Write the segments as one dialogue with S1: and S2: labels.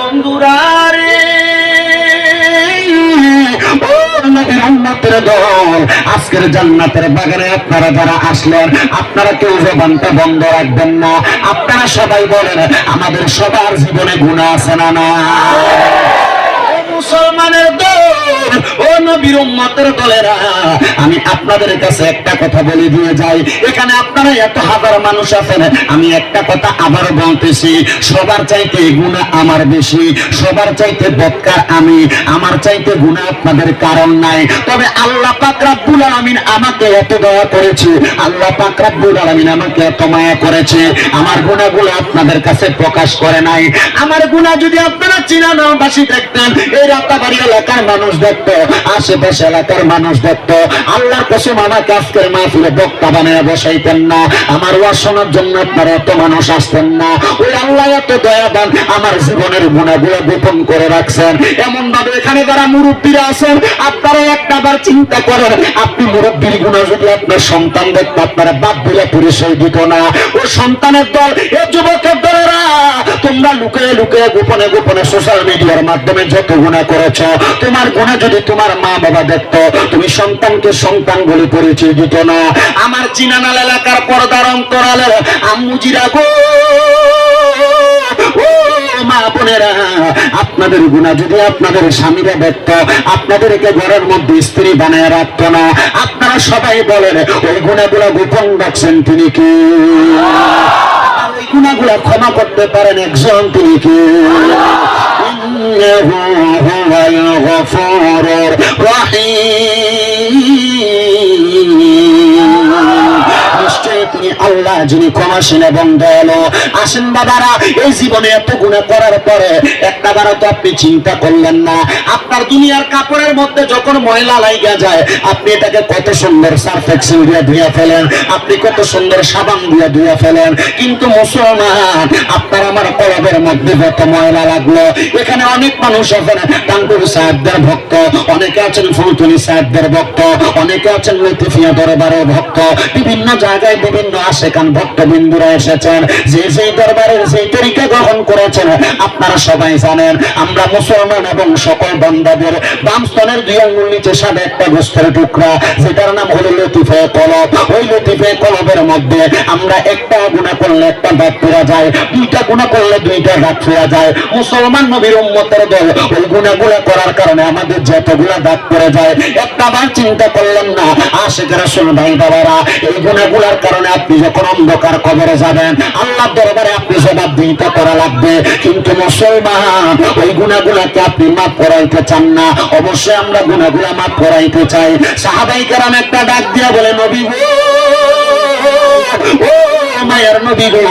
S1: বন্ধুরা রে, ও নবীর উম্মতের দল, আজকের জান্নাতের বাগানে আপনারা যারা আসলেন, আপনারা কেউ জবানটা বন্ধ রাখবেন না। আপনারা সবাই বলেন, আমাদের সবার জীবনে গুনাহ আছে না? না। মুসলমানের দল, ও নবীর উম্মতের দলেরা, আমি আপনাদের কাছে একটা কথা বলে দিয়ে যাই। এখানে আপনারা এত হাজার মানুষ আছেন, আমি একটা কথা আবার বলতেছি, সবার চাইতে গুনাহ আমার বেশি, সবার চাইতে বদকার আমি, আমার চাইতে গুনাহ আপনাদের কারণ নাই। তবে আল্লাহ পাক রব্বুল আলামিন আমাকে এত দয়া করেছে, আল্লাহ পাক রব্বুল আলামিন আমাকে এত মায়া করেছে, আমার গুনাহগুলো আপনাদের কাছে প্রকাশ করে নাই। আমার গুনাহ যদি আপনারা চিনানবাসী দেখতেন, এই রাতাবাড়ি এলাকার মানুষ দেখতো, আশেপাশে এলাকার মানুষ দেখতো, আল্লাহর কসম আমাকে আজকের মাহফিলে বক্তা বানিয়ে বসাইতেন না, আমার ওয়াজ শোনার জন্য আপনারা এত মানুষ আসতেন না। ওই আল্লাহ এত দয়াবান, আমার জীবনের গুনাহগুলো গোপন করে রাখছেন। এমন ভাবে এখানে যারা মুরব্বীরা আছেন, আপনারা একটাবার চিন্তা করেন, আপনি মুরব্বীর গুনাহ যদি আপনার সন্তান দেখতো, আপনারা বাপ বলে পরিচয় দিত না। ও সন্তানের দল, এ যুবকের দলেরা, তোমরা লুকিয়ে লুকিয়ে গোপনে গোপনে সোশ্যাল মিডিয়ার মাধ্যমে যত গুনাহ করেছ, তোমার গুনাহ যদি তোমার মা বাবা দেখতো, তুমি সন্তানকে সন্তান বলে পরিচয় দিত না। আমার চিনানাল এলাকার পর্দার অন্তরালের আম্মুজিরা গো, ও মা বোনেরা, আপনাদের গুনাহ যদি আপনাদের স্বামীরা দেখতো, আপনাদেরকে ঘরের মধ্যে স্ত্রী বানায় রাখতো না। আপনারা সবাই বলেন, ওই গুনাহগুলো গোপন রাখছেন তিনি কি? ওই গুনাহগুলো ক্ষমা করতে পারেন একজন, তিনি কি? إنه هو الغفور الرحيم। নিশ্চয়ই তিনি আল্লাহ, যিনি ক্ষমাশীল এবং দয়ালু। আসেন বাবারা, এই জীবনে এত গুনাহ করার পরে একটাবারও তো আপনি চিন্তা করলেন না, আপনার দুনিয়ার কাপড়ের মধ্যে যখন ময়লা লাইগা যায়, আপনি এটাকে কত সুন্দর সার্ফ এক্সেল দিয়ে ধুয়ে ফেলেন, আপনি কত সুন্দর সাবান দিয়ে ধুয়ে ফেলেন। কিন্তু মুসলমান, আপনার আমার কলবের মধ্যে যত ময়লা লাগলো, এখানে অনেক মানুষ আছেন টাঙ্গুর সাহেবদের ভক্ত, অনেকে আছেন ফুলতুলি সাহেবদের ভক্ত, অনেকে আছেন লতিফিয়া দরবারের ভক্ত, বিভিন্ন জায়গায় বিভিন্ন আশেকান ভক্তবিন্দুরা এসেছেন, যে যেই দরবারের সেই তরিকা গ্রহণ করেছেন। আপনারা সবাই জানেন, আমরা মুসলমান এবং সকল বান্দাদের বাম স্তনের 2 আঙ্গুল নিচে সাদা একটা গোস্তের টুকরা, যেটার নাম হলো লতিফে কলব। ওই লতিফে কলবের মধ্যে আমরা একটা গুনাহ করলে একটা দাগ পড়া যায়, 2টা গুনাহ করলে 2টা দাগ পড়া যায়। মুসলমান নবীর উম্মতের দল, ওই গুনাহগুলো করার কারণে আমাদের যতগুলো দাগ পড়ে যায়, একটাবার চিন্তা করলেন না? আশিক রাসূল ভাই বাবারা, এই গুনাহগুলোর কারণে আপনি যখন অন্ধকার কবরে যাবেন, আল্লাহর দরবারে আপনি জবাবদিহিতা করা লাগবে। কিন্তু মুসলমান, ওই গুনাহগুলোকে আপনি মাফ করাইতে চান না। অবশ্যই আমরা গুনাহগুলো মাফ করাইতে চাই। সাহাবায়ে কেরাম একটা ডাক দিয়া বলে, নবী গো, ও মায়ের নবী গো,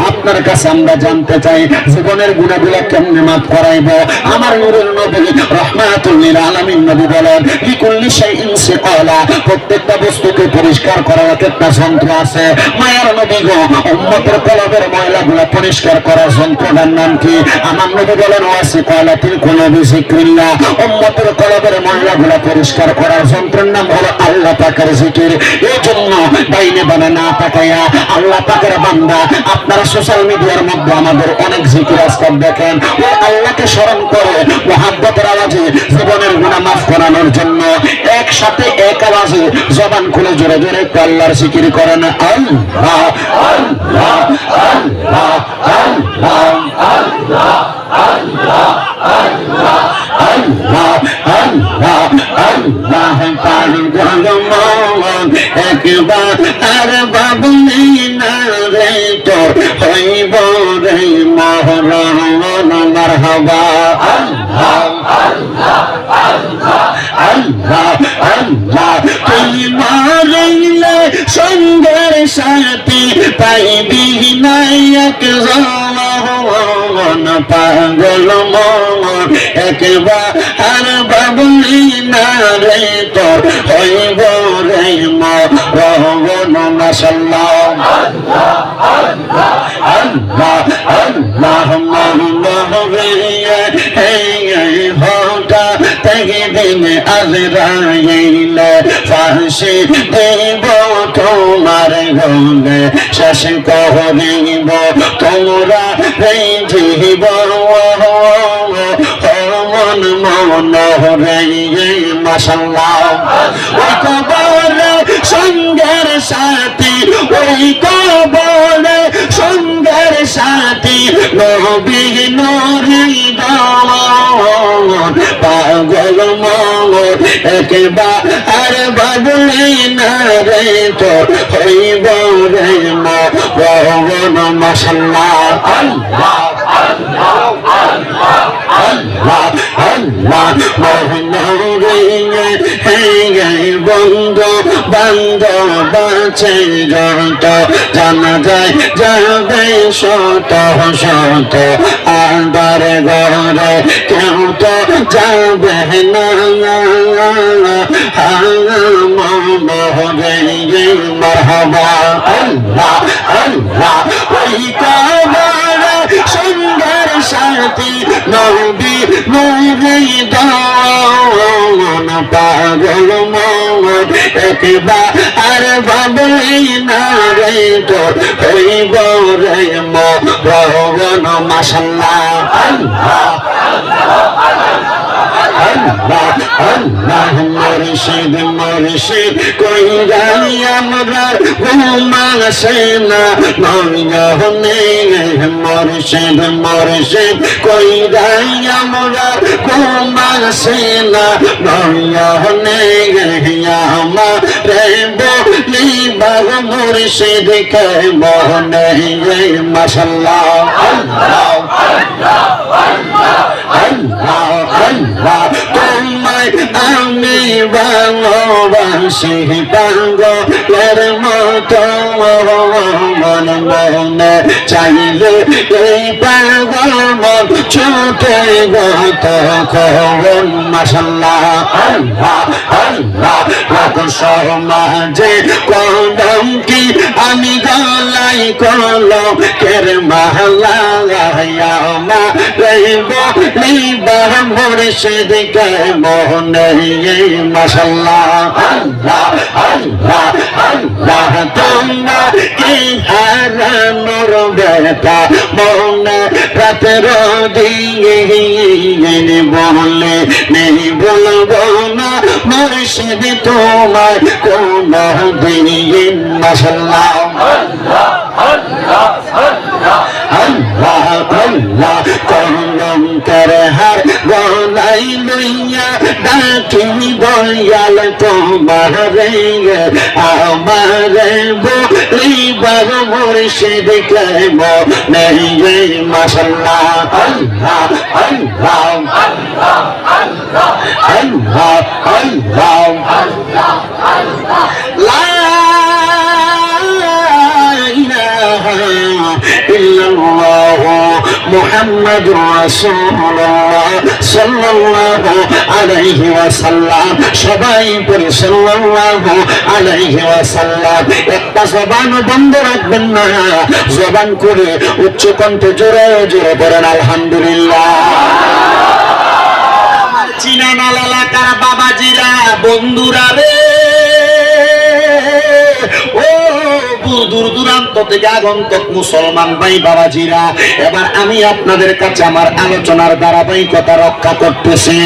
S1: আপনার কাছে আমরা জানতে চাই, জীবনের গুনাহগুলো কেমনে মাফ করাইব? আমার নূরের নবী রাহমাতুল লিল আলামিন নবী বলেন, লিকুল্লি শাইইন সিকালা, প্রত্যেকটা বস্তুকে পরিষ্কার করার একটা যন্ত্র আছে। মায়ের নবী গো, উম্মতের কলবের ময়লাগুলো পরিষ্কার করার যন্ত্রটার নাম কি? আমার নবী বলেন, ওয়াসিকালাতিল কুলুবি যিকরিল্লাহ, উম্মতের কলবের ময়লাগুলো পরিষ্কার করার যন্ত্রের নাম হলো আল্লাহ পাকের জিকির। এই জন্য ডাইনে বামে না তাকায়া আল্লাহ পাকের বান্দা, আপনারা সোশ্যাল মিডিয়ার মধ্যে আমাদের অনেক জিকির আজকাল দেখেন, ওই আল্লাহকে স্মরণ করে মুহাব্বতের আওয়াজে জীবনের গুনাহ মাফ করানোর জন্য একসাথে এক আওয়াজে জবান খুলে জোরে জোরে একটু আল্লাহর জিকির করেন, আল্লাহ আল্লাহ আল্লাহ আল্লাহ আল্লাহ আল্লাহ আল্লাহ আল্লাহ আল্লাহ আল্লাহ পাগল একবার আর বাবুনি না রে, তো হইব রে মহরম মারহাবা। আল্লাহ আল্লাহ আল্লাহ আল্লাহ আল্লাহ, তুই মারিলে সঙ্গের সাথী পাইবি নায়ক জলন, পাগল মন একবার আর বাবুনি না রে, তোর হইব রে মরণ। মাশাআল্লাহ আল্লাহ আল্লাহ আল্লাহ আল্লাহ মাহবুব হে হোটা তেগে দিন আজরাইল, ফাঁসি দেব তোমার গলে, শেষ করিব তোমরা রে জীব। নহরে মাশাআল্লাহ ওই কবরে সঙ্গের সাথী ওই কবরে সঙ্গের সাথী নবী নূরে দাওয়ান পাগল মন একবার ভাবলে না রে তো হইব রে মন মাশাআল্লাহ আল্লাহ আল্লাহ আল্লাহ আল্লাহ আল্লাহ মহনরে হে বন্ধু বান্ধব আছে যত জানা যায় যাবে শত শত আবার ঘরে কেউ তো যাবে না মহরে মারহাবা আল্লাহ আল্লাহ ওই কবরে সুন্দর সাথী নবী নূরে দাওয়ান পাগল মন একবার ভাবলে না রে তো হইব রে মরণ মাশাআল্লাহ আল্লাহ আল্লাহ আল্লাহ মুর্শিদ মুর্শিদ কই যাই আমরা ঘুমাসে না নয়নে মুর্শিদ মুর্শিদ কই যাই আমরা ঘুমাসে না নয়নে আমারে বলি বাগ মুর্শিদ কে মোহনে মাশাআল্লাহ আল্লাহ আল্লাহ আল্লাহ আল্লাহ তোমায় আমি ভালোবাসি পাগলের মতো মন মনে চাইলে এই পাগল মন ছুটে গত কখন মাশাআল্লাহ আল্লাহ আল্লাহ লোক সমাজে কদম কি আমি গলাই কলম কের মালা মুর্শিদ কে মোহনে মাশাআল্লাহ আল্লাহ আল্লাহ আল্লাহ তোমরা কি হারানোর বেটা মনে রাতের দিয়ে বলে নেই বলবো না মুর্শিদ তোমার কোন দিন মাশাআল্লাহ আল্লাহ আল্লাহ আল্লাহ আল্লাহ কলম করে হার গলাই লইয়া ডাকি দয়াল তোমারে আমারে বলিবার মুর্শিদ কে মনে মাশাআল্লাহ আল্লাহ আল্লাহ আল্লাহ আল্লাহ আল্লাহ আল্লাহ লা ইলাহা ইল্লাল্লাহ মুহাম্মাদুর রাসূলুল্লাহ সাল্লাল্লাহু আলাইহি ওয়াসাল্লাম সবাই পড়ে সাল্লাল্লাহু আলাইহি ওয়াসাল্লাম একটা জবান বন্ধ রাখবেন না জবান করে উচ্চ কণ্ঠে জোরে জোরে পড়েন আলহামদুলিল্লাহ চিনানাল এলাকার বাবাজিরা বন্ধুরা রে ও দূর দূরান্ত থেকে আগন্তুক মুসলমান ভাই বাবাজিরা এবার আমি আপনাদের কাছে আমার আলোচনার ধারাবাহিকতা রক্ষা করতেছি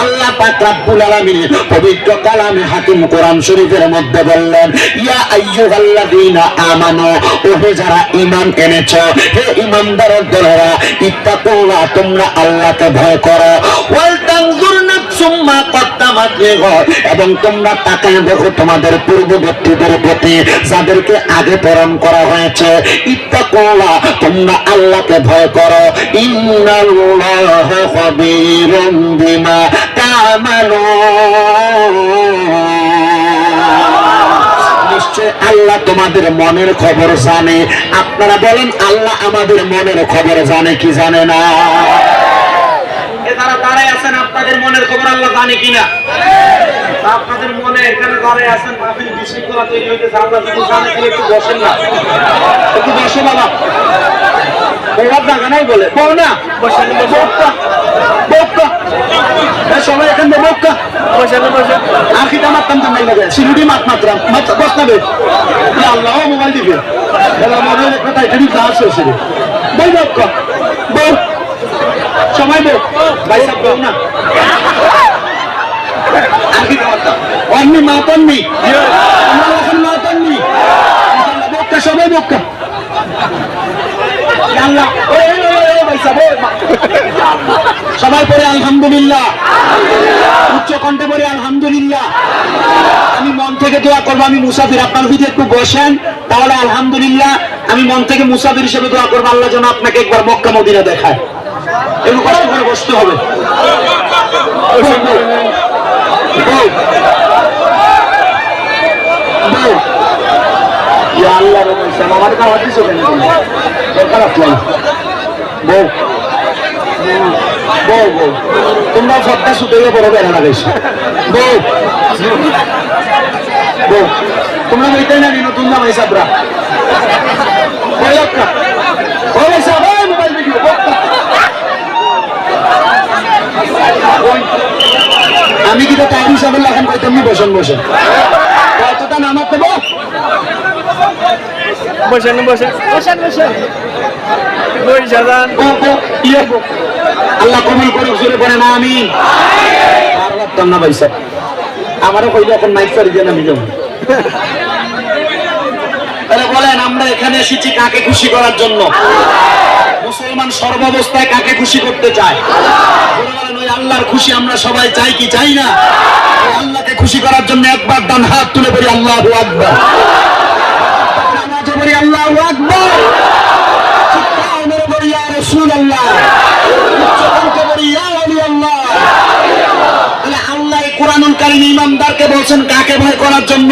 S1: আল্লাহ পাক রব্বুল আলামিন পবিত্র কালামে হাকিম কোরআন শরীফের মধ্যে বললেন ইয়া আইয়ুহাল্লাযীনা আমানু ওহে যারা ঈমান এনেছো হে ঈমানদারের দলেরা ইত্তাকুল্লাহ তোমরা আল্লাহকে ভয় করো ওয়াল তানজুর নাফসুম মা কদ্দামাত লিগাদ এবং তোমরা তাকায় দেখো তোমাদের পূর্ববর্তীদের প্রতি যাদেরকে আগে প্রেরণ করা হয়েছে ইত্তাকুল্লাহ তোমরা আল্লাহকে ভয় করো ইন্নাল্লাহা খাবীরুম বিমা তা'মালুন নিশ্চয় আল্লাহ তোমাদের মনের খবর জানে আপনারা বলেন আল্লাহ আমাদের মনের খবর জানে কি জানে না যারা দাঁড়ায় আছেন আপনাদের মনের খবর আল্লাহ জানে কিনা আপনাদের মনে এখানে দাঁড়ায় আছেন মাহফিল বিশৃঙ্খলা তৈরি হইতেছে আল্লাহ যদি জানে তাহলে একটু বসেন না একটু বসো বাবা ওরা জায়গা নাই বলে বল না বসেন বসা বক্কা সবাই এখান থেকে বক্কা বসেন বসে আখিটা মারতাম তো নাই লাগে সিলুটি মাত্রাম বস না বে আল্লাহ মোবাইল দিবে এলা মনে কথা এটা কি কাজ হয়েছে বল বক্কা বল সময় বল ভাই সাহেব না আর কি কথা অন্য মা পাননি আমরা এখন মা পাননি বক্কা সবাই বক্কা আল্লাহ সবাই পড়ে আলহামদুলিল্লাহ উচ্চ কণ্ঠে পড়ে আলহামদুলিল্লাহ আমি মন থেকে দোয়া করবো আমি মুসাফির আপনার যদি একটু বসেন তাহলে আলহামদুলিল্লাহ আমি মন থেকে মুসাফির হিসেবে দোয়া করবো আল্লাহ যেন আপনাকে একবার মক্কা মদিনা দেখায় একটু কষ্ট করে বসতে হবে আল্লাহ আমার খাওয়া দিচ্ছ দরকার আসলাম বউ বউ বউ তোমরা সবটা শুধু বড় বেড়া লাগাইছো বউ বউ তোমরা বইতেই না নতুন দাম হিসাবরা মোবাইল ভিডিও আমি কিন্তু টাইম হিসাবে এখন কইতাম বসেন বসেন কতটা নামার দেবো
S2: বসেন বসেন বসেন বসেন
S1: আল্লাহ কবুল করুক জোরে বলেন আমিন আর লাগতাম না ভাই স্যার আমারও কইলে এখন মাইক সারি দিয়ে নামি যাবো তাহলে বলেন আমরা এখানে এসেছি কাকে খুশি করার জন্য মুসলমান সর্বাবস্থায় কাকে খুশি করতে চায় বলেন ওই আল্লাহর খুশি আমরা সবাই চাই কি চাই না ওই আল্লাহকে খুশি করার জন্য একবার ডান হাত তুলে বলি আল্লাহু আকবার বলি আল্লাহু আকবার ইমানদারকে বলছেন কাকে ভয় করার জন্য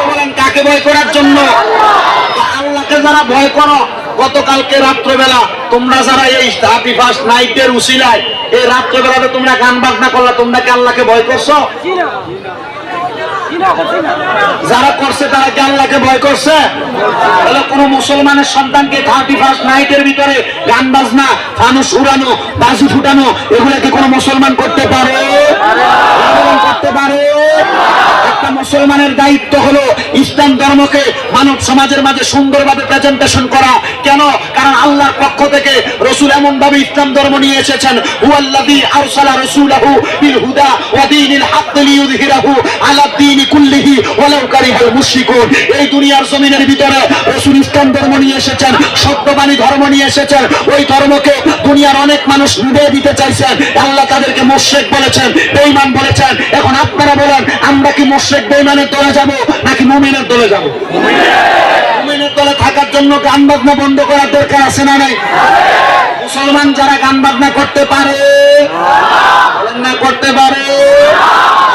S1: বলেন কাকে ভয় করার জন্য আল্লাহকে যারা ভয় করো গতকালকে রাত্রবেলা তোমরা যারা এই হ্যাপি ফার্স্ট নাইটের উসিলায় এই রাত্রবেলাতে তোমরা গান বাজনা করলা তোমরা কি আল্লাহকে ভয় করছো যারা করছে তারা কি আল্লাহকে ভয় করছে তাহলে কোন মুসলমানের সন্তানকে 31st নাইটের ভিতরে গান বাজনা ফানুস উড়ানো বাজি ফুটানো এগুলা কি কোন মুসলমান করতে পারে করতে পারে একটা মুসলমানের দায়িত্ব হলো ইসলাম ধর্মকে মানব সমাজের মাঝে সুন্দরভাবে প্রেজেন্টেশন করা কেন কারণ আল্লাহর পক্ষ থেকে রাসূল এমন ভাবে ইসলাম ধর্ম নিয়ে এসেছেন হুয়াল্লাযী আরসালা রাসূলাহু বিল হুদা ওয়া দীনিল হক লিইয়ুযহিরাহু আলা দীনি কুল্লিহি ওয়ালাউ কারিহাল মুশরিকুন এই দুনিয়ার জমিনের ভিতরে রাসূল ইসলাম ধর্ম নিয়ে এসেছেন সত্যবাদী ধর্ম নিয়ে এসেছেন ওই ধর্মকে দুনিয়ার অনেক মানুষ নিয়ে দিতে চাইছেন আল্লাহ তাদেরকে মুশরিক বলেছেন বেঈমান বলেছেন এখন আপনারা বলেন আমরা কি মুশরিক বেঈমানের দলে যাব নাকি মুমিনের দলে যাব মুমিনের দলে থাকার জন্য গান বাজনা বন্ধ করার দরকার আছে না নাই মুসলমান যারা গান বাজনা করতে পারে না করতে পারে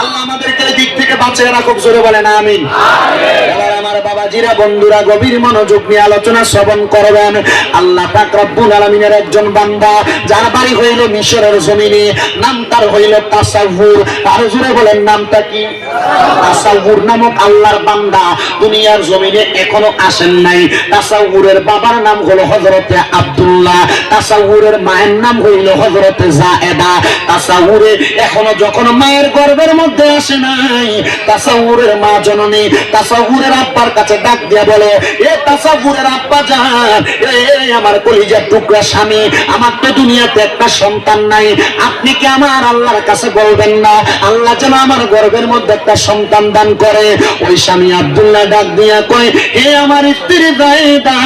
S1: আল্লাহ আমাদেরকে এই দিক থেকে বাঁচিয়ে রাখুক জোরে বলেন আমিন এবার আমার বাবাজিরা বন্ধুরা গভীর মনোযোগ নিয়ে আলোচনা শ্রবণ করবেন আল্লাহ পাক রব্বুল আলামিনের একজন বান্দা যার বাড়ি হইল মিশরের জমিনে নাম তার হইল তাসাউর আর জোরে বলেন নামটা কি তাসাউর নামক আল্লাহর বান্দা দুনিয়ার জমিনে এখনো আসেন নাই তাসাউরের বাবার নাম হলো হযরতে আব্দুল্লাহ তাসাউরের মায়ের নাম হইল হযরতে জায়েদা তাসাউরে এখনো যখন মায়ের গর্ভের মধ্যে আসে নাই তাসাউরের মা জননী তাসাউরের আব্বার কাছে ডাক দিয়া বলে এ তাসাউরের আব্বা জান এই আমার কলিজার টুকরা স্বামী আমার তো দুনিয়াতে একটা সন্তান নাই আপনি কি আমার আল্লাহর কাছে বলবেন না আল্লাহ যেন আমার গর্ভের মধ্যে একটা সন্তান দান করে ওই স্বামী আব্দুল্লাহ ডাক দিয়া কয় হে আমার স্ত্রী জায়েদা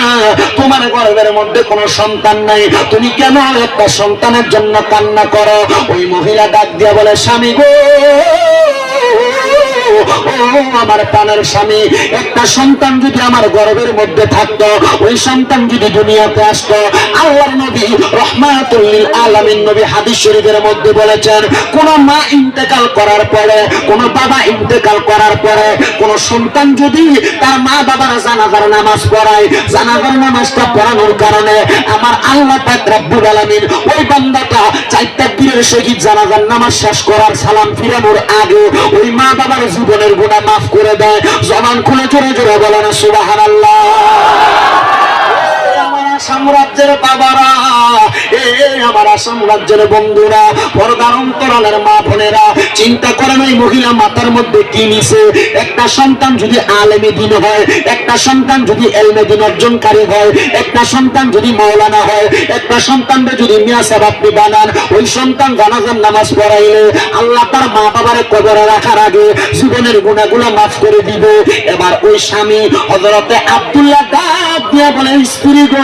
S1: তোমার গর্ভের মধ্যে কোনো সন্তান নাই তুমি কেন একটা সন্তানের জন্য কান্না করো ওই মহিলা ডাক দিয়া বলে স্বামী গো আমার প্রাণের স্বামী একটা সন্তান যদি আমার গর্ভের মধ্যে থাকতো ওই সন্তান যদি দুনিয়াতে আসতো আল্লাহর নবী রাহমাতুল লিল আলামিন নবী হাদিস শরীফের মধ্যে বলেছেন কোন মা ইন্তেকাল করার পরে কোন বাবা ইন্তেকাল করার পরে কোন সন্তান যদি তার মা বাবার জানাজার নামাজ পড়ায় জানাজার নামাজটা পড়ানোর কারণে আমার আল্লাহ পাক রব্বুল আলামিন ওই বান্দাটা চারটা পীরের শহীদ জানাজার নামাজ শেষ করার সালাম ফিরানোর আগে ওই মা বাবার জীবনের গুনাহ মাফ করে দেয় জবান খুলে জোরে জোরে বলেন সুবহানাল্লাহ আমার সাম্রাজ্যের বাবারা, আমার সাম্রাজ্যের বন্ধুরা, পর্দার অন্তরালের মা বোনেরা, চিন্তা করেন ওই মহিলা মাথার মধ্যে কি নিছে। একটা সন্তান যদি আলেমে দিন হয়, একটা সন্তান যদি এলমে দিন অর্জনকারী হয়, একটা সন্তান যদি মাওলানা হয়, একটা সন্তানকে যদি মিয়া সাহেব আপনি বানান, ওই সন্তান জানাজার নামাজ পড়াইলে আল্লাহ তার মা বাবার কবরে রাখার আগে জীবনের গুনাহগুলো মাফ করে দিবে। এবার ওই স্বামী হযরতে আব্দুল্লাহ ডাক দিয়া বলে, স্ত্রী গো